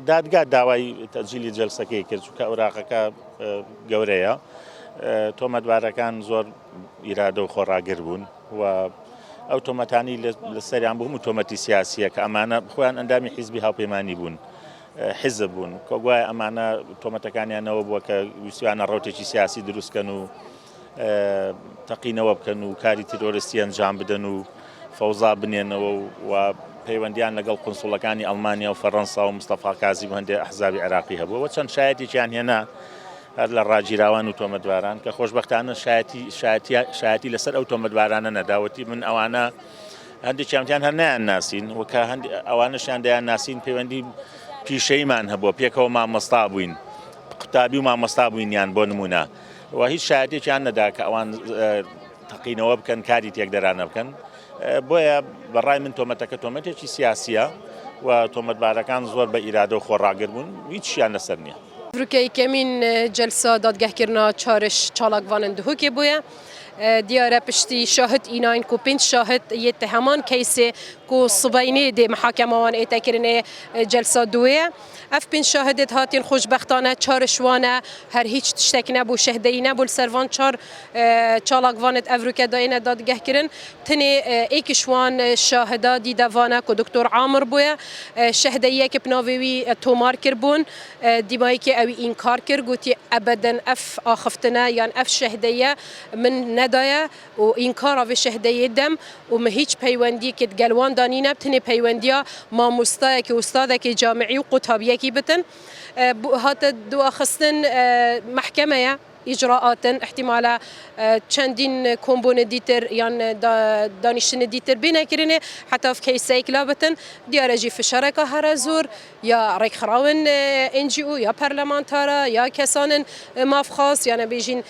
دادگا داوای تەجیلی جەلسەکەی کرد چونکە ئەوراقەکە گەورەیە تۆمەتبارەکان زۆر ئیرادە و خۆڕاگر بوون و ئەو تۆمەتانی لەسەریان بوو هەموو تۆمەتی سیاسیە کە ئەمانە خۆیان ئەندامی حیزبی هاوپەیمانی بوون حیزب بوون کۆگوایە ئەمانە تۆمەتەکانیانەوە بووە کە ویستیانە ڕەوتێکی سیاسی دروستکەن و تەقینەوە بکەن و کاری تیرۆریستی ئەنجام بدەن و فەوزا بنێنەوە و پەیوەندیان لەگەڵ قونسوڵەکانی ئەڵمانیا و فەڕەنسا و مستەفا کازیم و هەندێک ئەحزابی عێراقی هەبووە و چەند شایەتێکیان هێنا هەر لە ڕاگیراوان و تۆمەتباران کە خۆشبەختانە شایەتی لەسەر ئەو تۆمەتبارانە نەداوەتی من ئەوانە هەندێکیان هەر نایان ناسین و کە ئەوانەشیان دەیان ناسین پەیوەندی پیشەیمان هەبووە پێکەوە مامۆستا بووین قوتابی و مامۆستا بووینیان بۆ نمونە و هیچ شایەتێکیان نەدا کە ئەوان تەقینەوە بکەن کاری تێکدەرانە بکەن بۆیە بەڕای من تۆمەتەکە تۆمەتێکی سیاسیە و تۆمەتبارەکان زۆر بە ئیرادە و خۆڕاگر بوون هیچیان لەسەر نییە. یەکەمین جەلسە دادگەهکردنا چارش چالاکوانên duhokê bûye. Diyare piştî şahid înayên ku pênc şahid yê te heman keysê ku sibeyinê dê mihakema wan ê tekirinê celsa duê. Ev pênc şahidê hatin xweşbextane çariş wan e her hîç tiştek nebû şehdeyî nebû li ser van çar çalakvanê evrûke dayêne dadgehkirin. Tinê êkiş wan şahida dîdevan e ku Doktor Amir bûye şehdeyiyekê bi navê wî tomar kirbûn dîmayekê ew înkar kir gotiye ebeden ev axiftina yan ev şehdeyiye min nedaya û înkara vê şehdeyê dem û min hîç peywendiyekê gel wan danîne tinê peywendiya mamostayekî ustadekî camîî û qutabiyekî bitin hate duaxistin mehkemeye icraatın ihtimala çendin kombone dîtir yan danîştinê dîtir bênekirine heta ev keyseyek labitin diyare jî fişareka here zor ya rêkxerawên NGO ya parlamentara ya kesanên mafxas yani bêjîn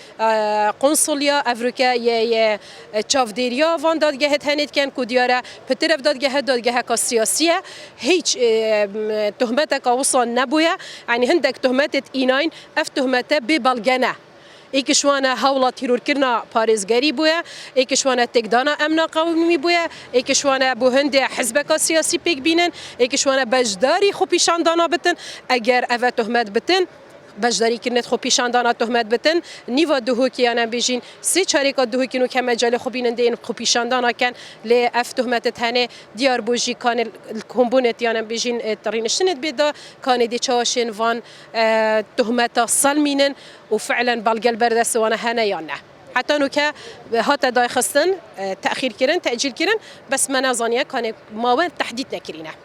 konsulya evrûke yê çavdêriya van dadgehê henêtken ku diyare pitir ev dadgeheka siyasiye hiç tuhmeteka wisa nebûye yani hindek tuhmetê înayîn ev tuhmete bê belgene. Êkiş wan e hewla tîrorkirina parêzgerî bûye, êkiş wan e têkdana emna qewmî bûye, êkiş wan e bû hindê hizbeka siyasî pêk bînin, êkiş wan e beşdarî xwepîşandana bitin, eger ev e tuhmet bitin, beşdarîkirinê xwepîşandana tuhmet bitin, nîva duhokî yan em bêjîn sê çarêka duhokîn û kemecalê xwe bînin dê yên xwepîşandana ken lê ev tuhmetê tenê diyar bû jî kanê kombûnê yan em bêjîn rêniştinê bê da kanê dê çawaşên van tuhmeta salmînin û fi'len belgel berdest wan e hene yan ne. Heta nuke hate dayxistin te'xîrkirin, te'cîlkirin bes me nezaniye kanê mawe tehdît nekirîne.